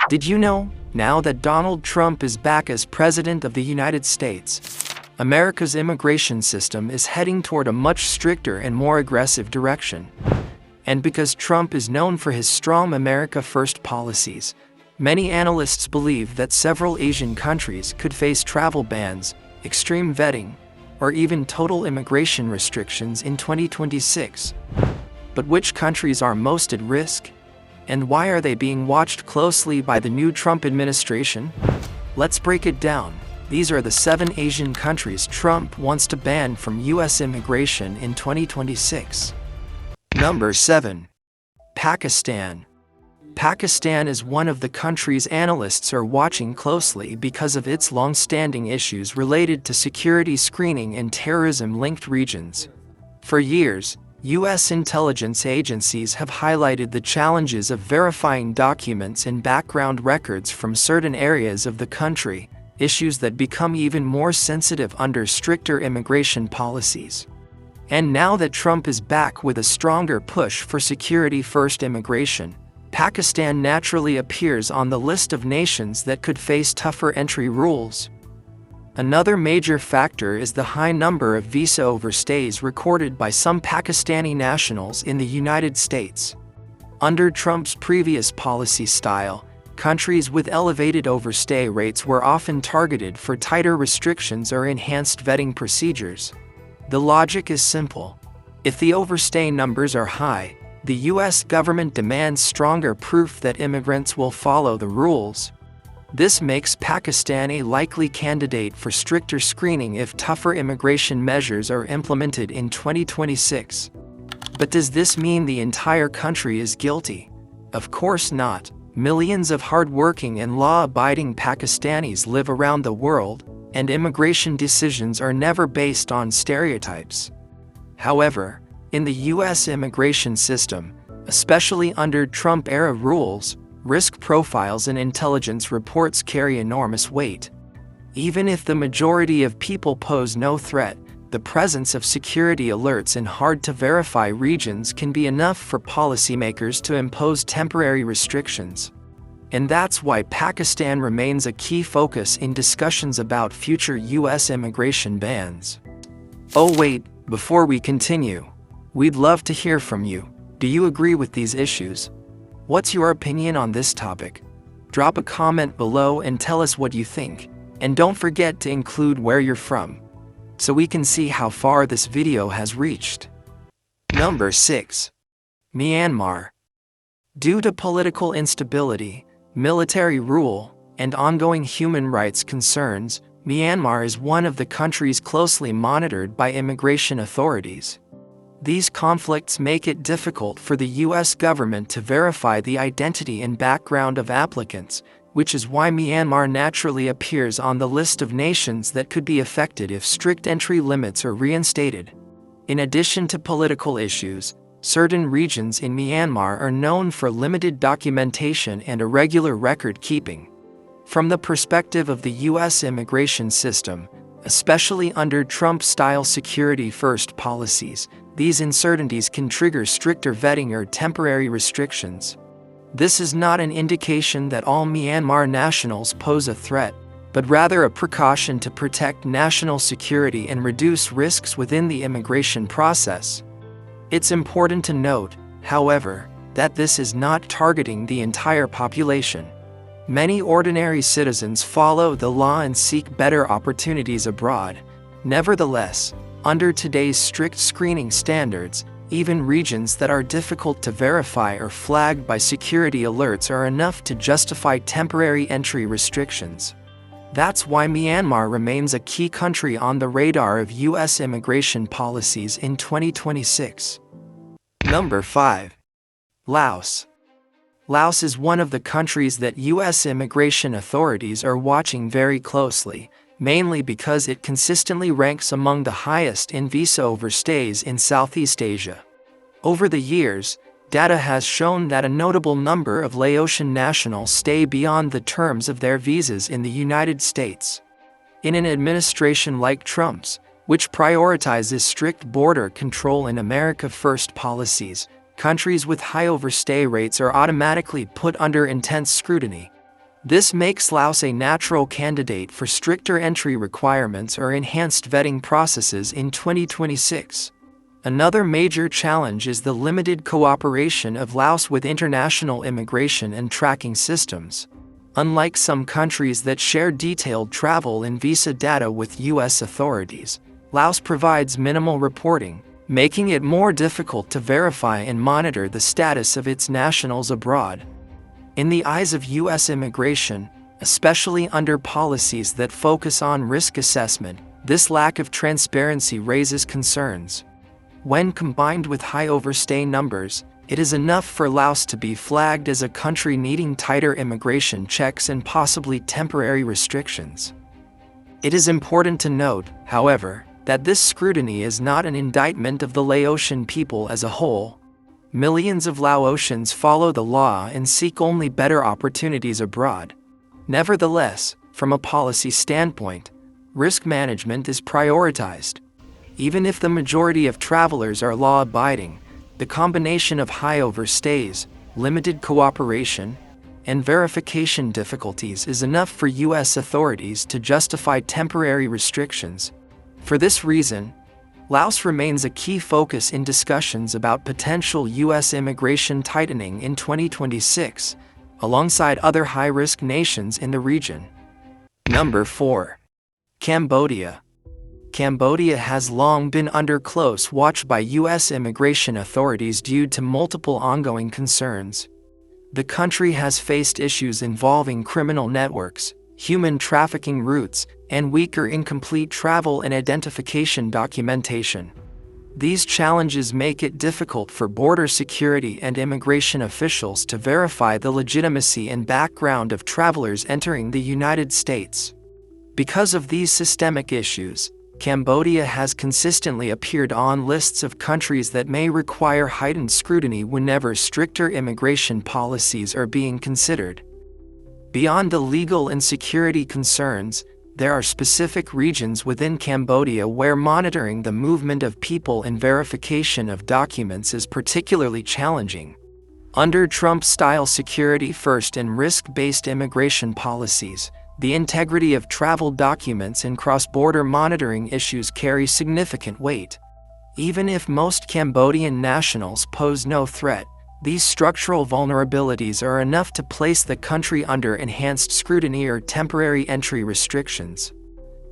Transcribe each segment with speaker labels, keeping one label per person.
Speaker 1: Did you know, now that Donald Trump is back as President of the United States, America's immigration system is heading toward a much stricter and more aggressive direction. And because Trump is known for his strong America First policies, many analysts believe that several Asian countries could face travel bans, extreme vetting, or even total immigration restrictions in 2026. But which countries are most at risk? And why are they being watched closely by the new Trump administration? Let's break it down. These are the 7 Asian countries Trump wants to ban from U.S. immigration in 2026. Number 7. Pakistan. Pakistan is one of the countries analysts are watching closely because of its long-standing issues related to security screening in terrorism-linked regions. For years, U.S. intelligence agencies have highlighted the challenges of verifying documents and background records from certain areas of the country, issues that become even more sensitive under stricter immigration policies. And now that Trump is back with a stronger push for security-first immigration, Pakistan naturally appears on the list of nations that could face tougher entry rules. Another major factor is the high number of visa overstays recorded by some Pakistani nationals in the United States. Under Trump's previous policy style, countries with elevated overstay rates were often targeted for tighter restrictions or enhanced vetting procedures. The logic is simple. If the overstay numbers are high, the U.S. government demands stronger proof that immigrants will follow the rules. This makes Pakistan a likely candidate for stricter screening if tougher immigration measures are implemented in 2026. But does this mean the entire country is guilty? Of course not. Millions of hardworking and law-abiding Pakistanis live around the world, and immigration decisions are never based on stereotypes. However, in the U.S. immigration system, especially under Trump-era rules, risk profiles and intelligence reports carry enormous weight. Even if the majority of people pose no threat, the presence of security alerts in hard-to-verify regions can be enough for policymakers to impose temporary restrictions. And that's why Pakistan remains a key focus in discussions about future U.S. immigration bans. Oh wait, before we continue, we'd love to hear from you. Do you agree with these issues? What's your opinion on this topic? Drop a comment below and tell us what you think. And don't forget to include where you're from, so we can see how far this video has reached. Number 6. Myanmar. Due to political instability, military rule, and ongoing human rights concerns, Myanmar is one of the countries closely monitored by immigration authorities. These conflicts make it difficult for the U.S. government to verify the identity and background of applicants, which is why Myanmar naturally appears on the list of nations that could be affected if strict entry limits are reinstated. In addition to political issues, certain regions in Myanmar are known for limited documentation and irregular record keeping. From the perspective of the U.S. immigration system, especially under Trump-style security-first policies, these uncertainties can trigger stricter vetting or temporary restrictions. This is not an indication that all Myanmar nationals pose a threat, but rather a precaution to protect national security and reduce risks within the immigration process. It's important to note, however, that this is not targeting the entire population. Many ordinary citizens follow the law and seek better opportunities abroad. Nevertheless, under today's strict screening standards, even regions that are difficult to verify or flagged by security alerts are enough to justify temporary entry restrictions. That's why Myanmar remains a key country on the radar of U.S. immigration policies in 2026. Number 5. Laos. Laos is one of the countries that U.S. immigration authorities are watching very closely, mainly because it consistently ranks among the highest in visa overstays in Southeast Asia. Over the years, data has shown that a notable number of Laotian nationals stay beyond the terms of their visas in the United States. In an administration like Trump's, which prioritizes strict border control and America First policies, countries with high overstay rates are automatically put under intense scrutiny. This makes Laos a natural candidate for stricter entry requirements or enhanced vetting processes in 2026. Another major challenge is the limited cooperation of Laos with international immigration and tracking systems. Unlike some countries that share detailed travel and visa data with U.S. authorities, Laos provides minimal reporting, making it more difficult to verify and monitor the status of its nationals abroad. In the eyes of U.S. immigration, especially under policies that focus on risk assessment, this lack of transparency raises concerns. When combined with high overstay numbers, it is enough for Laos to be flagged as a country needing tighter immigration checks and possibly temporary restrictions. It is important to note, however, that this scrutiny is not an indictment of the Laotian people as a whole. Millions of Laotians follow the law and seek only better opportunities abroad. Nevertheless, from a policy standpoint, risk management is prioritized. Even if the majority of travelers are law-abiding, the combination of high overstays, limited cooperation, and verification difficulties is enough for U.S. authorities to justify temporary restrictions. For this reason, Laos remains a key focus in discussions about potential U.S. immigration tightening in 2026, alongside other high-risk nations in the region. Number 4. Cambodia. Cambodia has long been under close watch by U.S. immigration authorities due to multiple ongoing concerns. The country has faced issues involving criminal networks, human trafficking routes, and weaker incomplete travel and identification documentation. These challenges make it difficult for border security and immigration officials to verify the legitimacy and background of travelers entering the United States. Because of these systemic issues, Cambodia has consistently appeared on lists of countries that may require heightened scrutiny whenever stricter immigration policies are being considered. Beyond the legal and security concerns, there are specific regions within Cambodia where monitoring the movement of people and verification of documents is particularly challenging. Under Trump-style security-first and risk-based immigration policies, the integrity of travel documents and cross-border monitoring issues carry significant weight. Even if most Cambodian nationals pose no threat, these structural vulnerabilities are enough to place the country under enhanced scrutiny or temporary entry restrictions.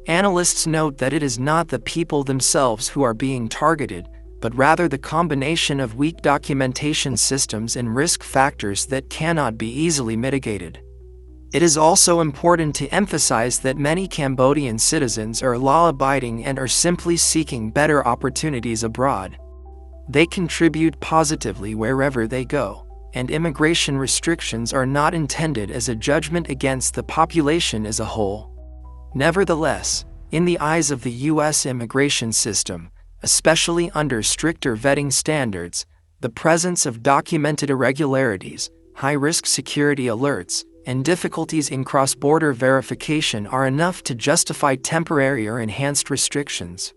Speaker 1: Analysts note that it is not the people themselves who are being targeted, but rather the combination of weak documentation systems and risk factors that cannot be easily mitigated. It is also important to emphasize that many Cambodian citizens are law-abiding and are simply seeking better opportunities abroad. They contribute positively wherever they go, and immigration restrictions are not intended as a judgment against the population as a whole. Nevertheless, in the eyes of the U.S. immigration system, especially under stricter vetting standards, the presence of documented irregularities, high-risk security alerts, and difficulties in cross-border verification are enough to justify temporary or enhanced restrictions.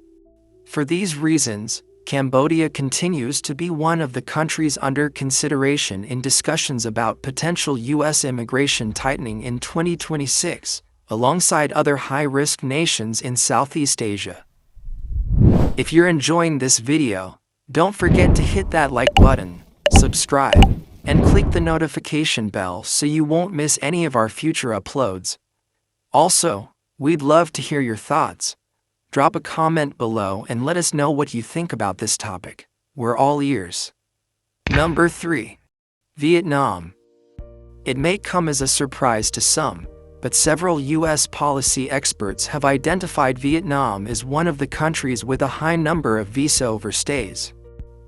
Speaker 1: For these reasons, Cambodia continues to be one of the countries under consideration in discussions about potential U.S. immigration tightening in 2026, alongside other high-risk nations in Southeast Asia. If you're enjoying this video, don't forget to hit that like button, subscribe, and click the notification bell so you won't miss any of our future uploads. Also, we'd love to hear your thoughts. Drop a comment below and let us know what you think about this topic. We're all ears. Number 3. Vietnam. It may come as a surprise to some, but several U.S. policy experts have identified Vietnam as one of the countries with a high number of visa overstays.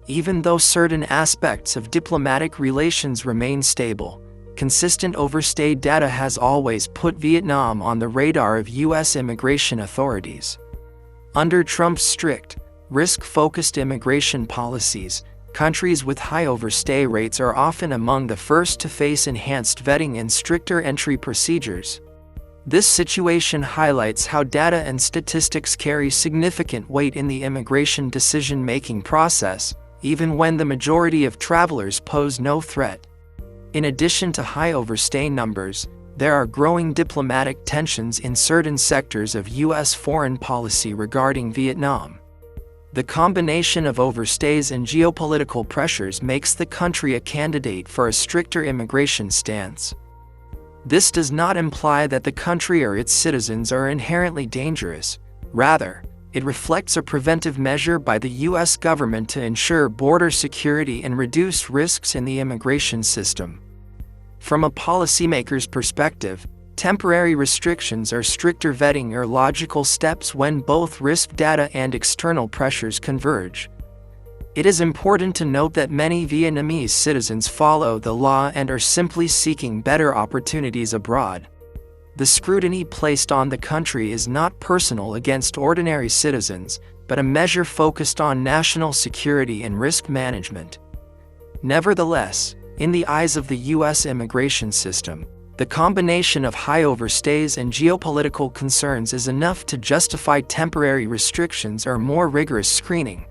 Speaker 1: Even though certain aspects of diplomatic relations remain stable, consistent overstay data has always put Vietnam on the radar of U.S. immigration authorities. Under Trump's strict, risk-focused immigration policies, countries with high overstay rates are often among the first to face enhanced vetting and stricter entry procedures. This situation highlights how data and statistics carry significant weight in the immigration decision-making process, even when the majority of travelers pose no threat. In addition to high overstay numbers, There are growing diplomatic tensions in certain sectors of U.S. foreign policy regarding Vietnam. The combination of overstays and geopolitical pressures makes the country a candidate for a stricter immigration stance. This does not imply that the country or its citizens are inherently dangerous. Rather, it reflects a preventive measure by the U.S. government to ensure border security and reduce risks in the immigration system. From a policymaker's perspective, temporary restrictions or stricter vetting are logical steps when both risk data and external pressures converge. It is important to note that many Vietnamese citizens follow the law and are simply seeking better opportunities abroad. The scrutiny placed on the country is not personal against ordinary citizens, but a measure focused on national security and risk management. Nevertheless, in the eyes of the U.S. immigration system, the combination of high overstays and geopolitical concerns is enough to justify temporary restrictions or more rigorous screening.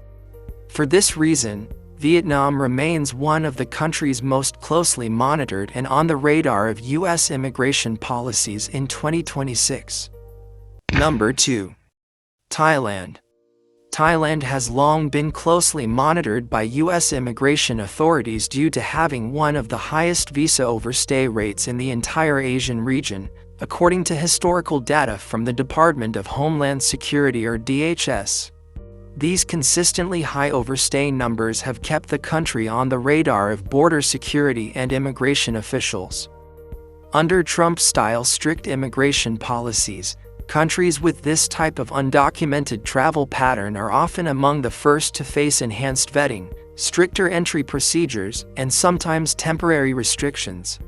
Speaker 1: For this reason, Vietnam remains one of the country's most closely monitored and on the radar of U.S. immigration policies in 2026. Number 2. Thailand. Thailand has long been closely monitored by U.S. immigration authorities due to having one of the highest visa overstay rates in the entire Asian region, according to historical data from the Department of Homeland Security or DHS. These consistently high overstay numbers have kept the country on the radar of border security and immigration officials. Under Trump-style strict immigration policies, countries with this type of undocumented travel pattern are often among the first to face enhanced vetting, stricter entry procedures, and sometimes temporary restrictions.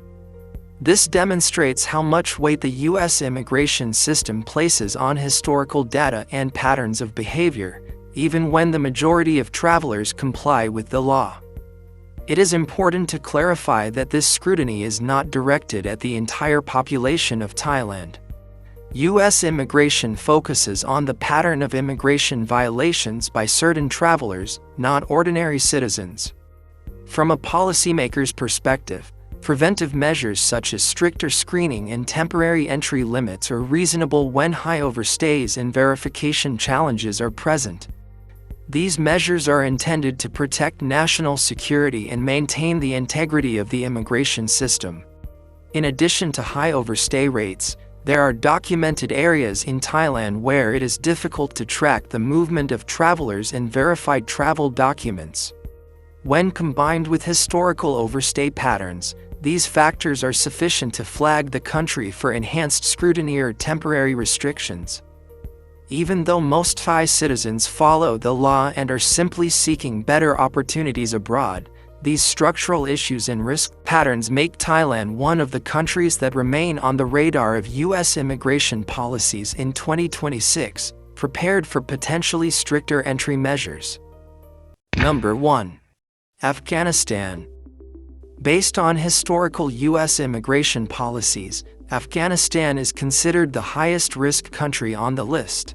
Speaker 1: This demonstrates how much weight the U.S. immigration system places on historical data and patterns of behavior, even when the majority of travelers comply with the law. It is important to clarify that this scrutiny is not directed at the entire population of Thailand. U.S. immigration focuses on the pattern of immigration violations by certain travelers, not ordinary citizens. From a policymaker's perspective, preventive measures such as stricter screening and temporary entry limits are reasonable when high overstays and verification challenges are present. These measures are intended to protect national security and maintain the integrity of the immigration system. In addition to high overstay rates, there are documented areas in Thailand where it is difficult to track the movement of travelers and verified travel documents. When combined with historical overstay patterns, these factors are sufficient to flag the country for enhanced scrutiny or temporary restrictions. Even though most Thai citizens follow the law and are simply seeking better opportunities abroad, these structural issues and risk patterns make Thailand one of the countries that remain on the radar of U.S. immigration policies in 2026, prepared for potentially stricter entry measures. Number 1. Afghanistan. Based on historical U.S. immigration policies, Afghanistan is considered the highest risk country on the list.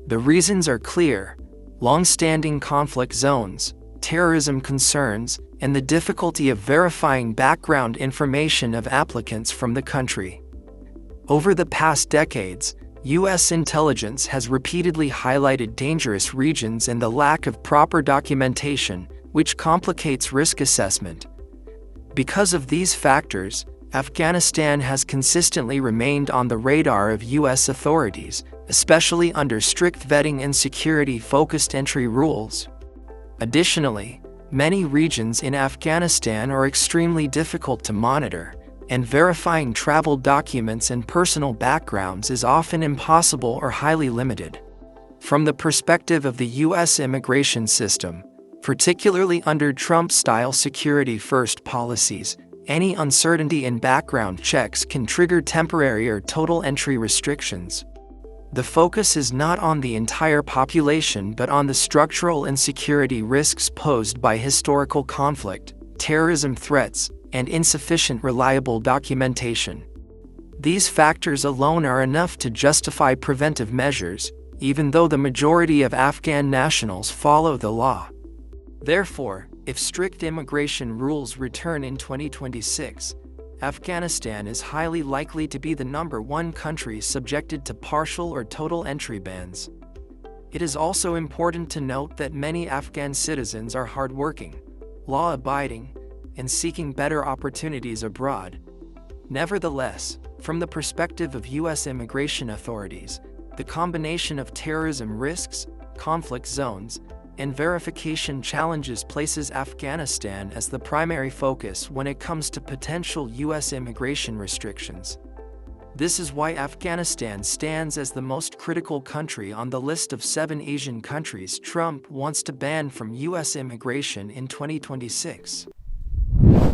Speaker 1: The reasons are clear: long-standing conflict zones, terrorism concerns, and the difficulty of verifying background information of applicants from the country. Over the past decades, U.S. intelligence has repeatedly highlighted dangerous regions and the lack of proper documentation, which complicates risk assessment. Because of these factors, Afghanistan has consistently remained on the radar of U.S. authorities, especially under strict vetting and security-focused entry rules. Additionally, many regions in Afghanistan are extremely difficult to monitor, and verifying travel documents and personal backgrounds is often impossible or highly limited. From the perspective of the U.S. immigration system, particularly under Trump-style security-first policies, any uncertainty in background checks can trigger temporary or total entry restrictions. The focus is not on the entire population but on the structural and security risks posed by historical conflict, terrorism threats, and insufficient reliable documentation. These factors alone are enough to justify preventive measures, even though the majority of Afghan nationals follow the law. Therefore, if strict immigration rules return in 2026, Afghanistan is highly likely to be the #1 country subjected to partial or total entry bans. It is also important to note that many Afghan citizens are hardworking, law-abiding, and seeking better opportunities abroad. Nevertheless, from the perspective of U.S. immigration authorities, the combination of terrorism risks, conflict zones, and verification challenges places Afghanistan as the primary focus when it comes to potential U.S. immigration restrictions. This is why Afghanistan stands as the most critical country on the list of 7 Asian countries Trump wants to ban from U.S. immigration in 2026.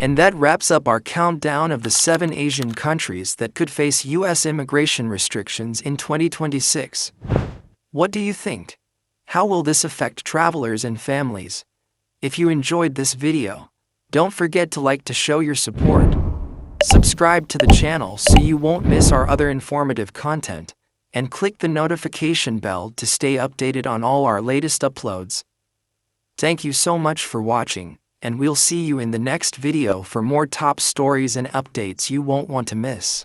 Speaker 1: And that wraps up our countdown of the 7 Asian countries that could face U.S. immigration restrictions in 2026. What do you think? How will this affect travelers and families? If you enjoyed this video, don't forget to like to show your support. Subscribe to the channel so you won't miss our other informative content, and click the notification bell to stay updated on all our latest uploads. Thank you so much for watching, and we'll see you in the next video for more top stories and updates you won't want to miss.